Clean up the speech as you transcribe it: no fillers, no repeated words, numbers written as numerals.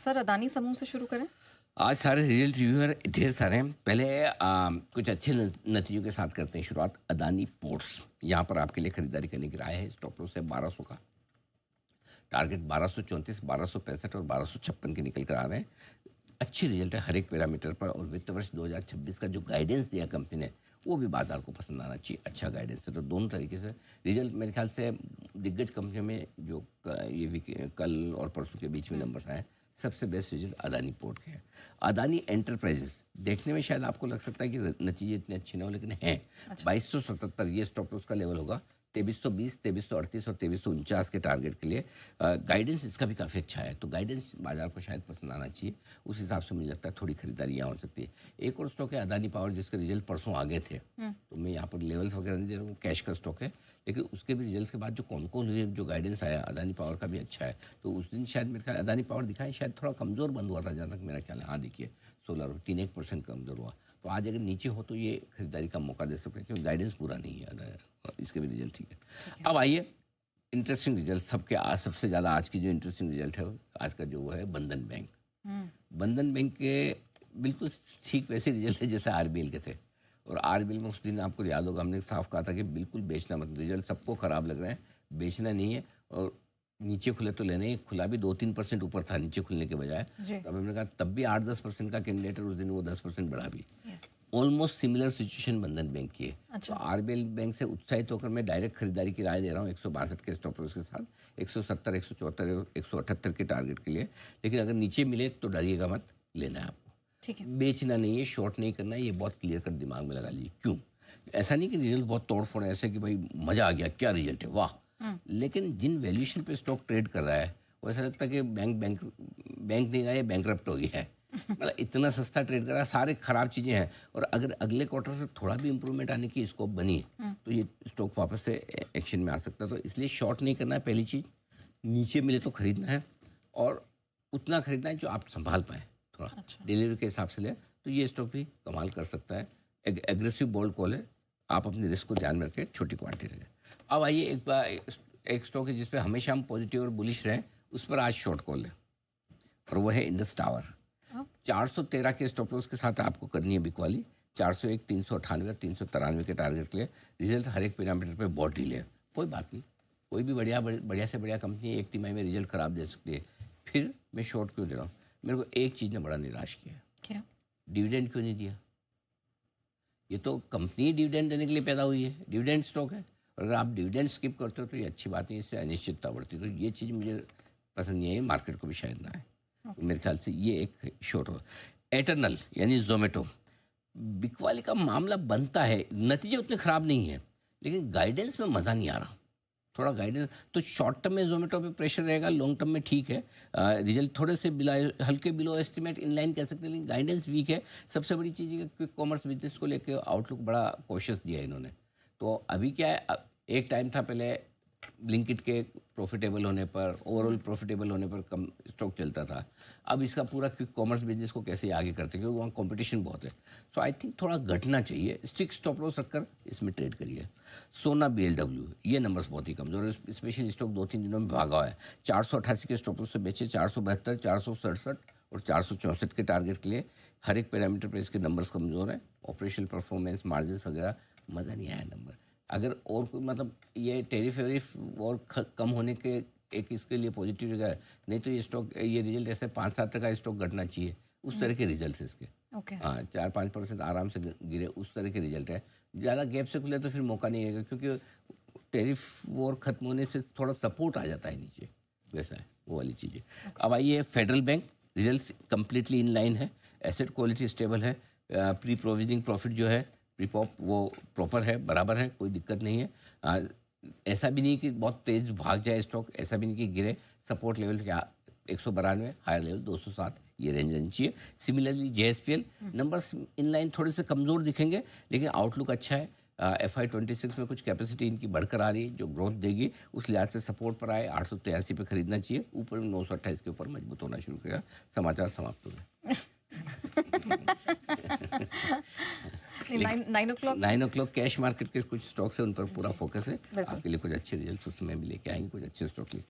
Sir Adani समूह से शुरू करें। आज सारे रिजल्ट रिव्यूअर ढेर सारे हैं। पहले कुछ अच्छे नतीजों के साथ करते हैं शुरुआत। अदानी पोर्ट्स यहाँ पर आपके लिए खरीदारी करने की राय है। स्टॉप लॉस है 1200 का, टारगेट 1234, 1265 और 1256 के निकल कर आ रहे हैं। अच्छी रिजल्ट है हर एक पैरामीटर पर, और वित्त वर्ष 2026 का जो गाइडेंस दिया कंपनी ने वो भी बाजार को पसंद आना चाहिए। अच्छा गाइडेंस है, तो दोनों तरीके से रिजल्ट मेरे ख्याल से दिग्गज कंपनियों में जो कल और परसों के बीच में नंबर्स आए, सबसे बेस्ट रिजल्ट अदानी पोर्ट के हैं। अदानी एंटरप्राइजेस देखने में शायद आपको लग सकता है कि नतीजे इतने अच्छे ना हो, लेकिन हैं। अच्छा। 2277 ये स्टॉप लॉस का लेवल होगा। 2320, 2338 और 2349 के टारगेट के लिए गाइडेंस इसका भी काफ़ी अच्छा है, तो गाइडेंस बाजार को शायद पसंद आना चाहिए। उस हिसाब से मुझे लगता है थोड़ी खरीदारी यहाँ हो सकती है। एक और स्टॉक है अदानी पावर, जिसके रिजल्ट परसों आ गए थे, तो मैं यहाँ पर लेवल्स वगैरह नहीं दे रहा हूँ, कैश का स्टॉक है, लेकिन उसके भी रिजल्ट के बाद जो कौन जो गाइडेंस आया अदानी पावर का भी अच्छा है। तो उस दिन शायद मेरे ख्याल अदानी पावर दिखाएं, शायद थोड़ा कमज़ोर बंद हुआ था जहाँ तक मेरा ख्याल है। हाँ देखिए 16 3 1% कमज़ोर हुआ, तो आज अगर नीचे हो तो ये खरीदारी का मौका दे सकते हैं, क्योंकि गाइडेंस पूरा नहीं है, इसके भी रिजल्ट ठीक है। अब आइए इंटरेस्टिंग रिजल्ट सबके आज, सबसे ज़्यादा आज की जो इंटरेस्टिंग रिजल्ट है आज का जो है बंधन बैंक। बंधन बैंक के बिल्कुल ठीक वैसे रिजल्ट है जैसे आरबीएल के थे, और आरबीएल में उस दिन आपको याद होगा हमने साफ कहा था कि बिल्कुल बेचना मत, रिजल्ट सबको ख़राब लग रहे हैं, बेचना नहीं है, और नीचे खुले तो लेने, खुला भी 2-3% ऊपर था नीचे खुलने के बजाय, तो अब हमने कहा तब भी 8-10% का कैंडिडेट, और उस दिन वो 10% बढ़ा भी। ऑलमोस्ट सिमिलर सिचुएशन बंधन बैंक की है। अच्छा। तो आरबीएल बैंक से उत्साहित होकर मैं डायरेक्ट खरीदारी की राय दे रहा हूँ 162 के स्टॉप लॉस के साथ, 170, 174, 178 के टारगेट के लिए। लेकिन अगर नीचे मिले तो डरिएगा मत, लेना है आपको, ठीक है। बेचना नहीं है, शॉर्ट नहीं करना है, ये बहुत क्लियर कर दिमाग में लगा लीजिए। क्यों? ऐसा नहीं कि रिजल्ट बहुत तोड़ फोड़ है, ऐसे कि भाई मज़ा आ गया, क्या रिजल्ट है, वाह, लेकिन जिन वैल्यूएशन पे स्टॉक ट्रेड कर रहा है वो ऐसा लगता है कि बैंक नहीं रहा है, बैंकरप्ट हो गया है। मतलब इतना सस्ता ट्रेड कर रहा है, सारे खराब चीज़ें हैं, और अगर अगले क्वार्टर से थोड़ा भी इंप्रूवमेंट आने की स्कोप बनी तो ये स्टॉक वापस से एक्शन में आ सकता है। तो इसलिए शॉर्ट नहीं करना है, पहली चीज़। नीचे मिले तो खरीदना है, और उतना खरीदना है जो आप संभाल पाएँ, थोड़ा अच्छा। डिलीवरी के हिसाब से ले, तो ये स्टॉक भी कमाल कर सकता है। एग्रेसिव बोल्ड कॉल है, आप अपने रिस्क को ध्यान में रखें, छोटी क्वांटिटी रखें। अब आइए एक स्टॉक है जिसपे हमेशा हम पॉजिटिव और बुलिश रहे, उस पर आज शॉर्ट कॉल है, और वो है इंडस टावर। 413 के स्टॉप लॉस के साथ आपको करनी है बिकवाली। 401, 398 और 393 के टारगेट के लिए। रिजल्ट हर एक पैरामीटर पे बहुत ढीले है, कोई बात नहीं, कोई भी बढ़िया से बढ़िया कंपनी एक तिमाही में रिजल्ट खराब दे सकती है, फिर मैं शॉर्ट क्यों दे रहा हूँ? मेरे को एक चीज़ ने बड़ा निराश किया। क्या? डिविडेंड क्यों नहीं दिया? ये तो कंपनी डिविडेंड देने के लिए पैदा हुई है, डिविडेंड स्टॉक है, और अगर आप डिविडेंड स्किप करते हो तो ये अच्छी बात नहीं, इससे अनिश्चितता बढ़ती है। तो ये चीज़ मुझे पसंद नहीं है, मार्केट को भी शायद ना है। तो मेरे ख्याल से ये एक शॉर्ट हो। एटर्नल यानी जोमेटो, बिकवाली का मामला बनता है, नतीजे उतने ख़राब नहीं है, लेकिन गाइडेंस में मज़ा नहीं आ रहा, थोड़ा गाइडेंस। तो शॉर्ट टर्म में जोमेटो पे प्रेशर रहेगा, लॉन्ग टर्म में ठीक है, रिजल्ट थोड़े से हल्के बिलो एस्टिमेट, इनलाइन कह सकते हैं, लेकिन गाइडेंस वीक है। सबसे बड़ी चीज़ है कि क्विक कॉमर्स बिजनेस को लेकर आउटलुक बड़ा कॉशियस दिया है इन्होंने। तो अभी क्या है, एक टाइम था पहले ब्लिंकिट के प्रॉफिटेबल होने पर, ओवरऑल प्रॉफिटेबल होने पर कम स्टॉक चलता था। अब इसका पूरा क्विक कॉमर्स बिजनेस को कैसे आगे करते हैं, क्योंकि वहाँ कंपटीशन बहुत है। सो आई थिंक थोड़ा घटना चाहिए, स्ट्रिक्ट स्टॉप लॉस रखकर इसमें ट्रेड करिए। सोना BLW, ये नंबर्स बहुत ही कमज़ोर है, स्पेशली स्टॉक 2-3 दिनों में भागा हुआ है। 488 के स्टॉप लॉस से बेचे, 472, 467 और 464 के टारगेट के लिए। हर एक पैरामीटर पर इसके नंबर्स कमज़ोर हैं, ऑपरेशनल परफॉर्मेंस, मार्जिन वगैरह मज़ा नहीं आया नंबर। अगर और कोई मतलब ये टेरिफ वेरिफ और कम होने के एक इसके लिए पॉजिटिव जगह है, नहीं तो ये स्टॉक, ये रिजल्ट ऐसे 5-7 का स्टॉक घटना चाहिए, उस तरह के रिजल्ट है इसके। ओके। हाँ 4-5% आराम से गिरे, उस तरह के रिजल्ट है। ज़्यादा गैप से खुले तो फिर मौका नहीं आएगा, क्योंकि टेरिफ वॉर खत्म होने से थोड़ा सपोर्ट आ जाता है नीचे, वैसा है वो वाली चीज़ें। अब आइए federal bank, result completely in line है, एसेट क्वालिटी स्टेबल है, प्री प्रोविजनिंग प्रॉफिट जो है प्रीपॉप वो प्रॉपर है, बराबर है, कोई दिक्कत नहीं है। ऐसा भी नहीं कि बहुत तेज भाग जाए स्टॉक, ऐसा भी नहीं कि गिरे। सपोर्ट लेवल क्या 192, हायर लेवल 207, ये रेंज रहनी चाहिए। सिमिलरली JSPL नंबर्स इनलाइन थोड़े से कमज़ोर दिखेंगे, लेकिन आउटलुक अच्छा है। FY26 में कुछ कैपेसिटी इनकी बढ़कर आ रही है जो ग्रोथ देगी, उस लिहाज से सपोर्ट पर आए 883 पे खरीदना चाहिए, ऊपर में 928 के ऊपर मजबूत होना शुरू करेगा। समाचार समाप्त हो गए। 9 o'clock। 9 o'clock कैश मार्केट के कुछ स्टॉक्स है, उन पर पूरा जी, फोकस है। बिल्कुल। आपके लिए कुछ अच्छे रिजल्ट उस समय भी लेके आएंगे, कुछ अच्छे स्टॉक लेके।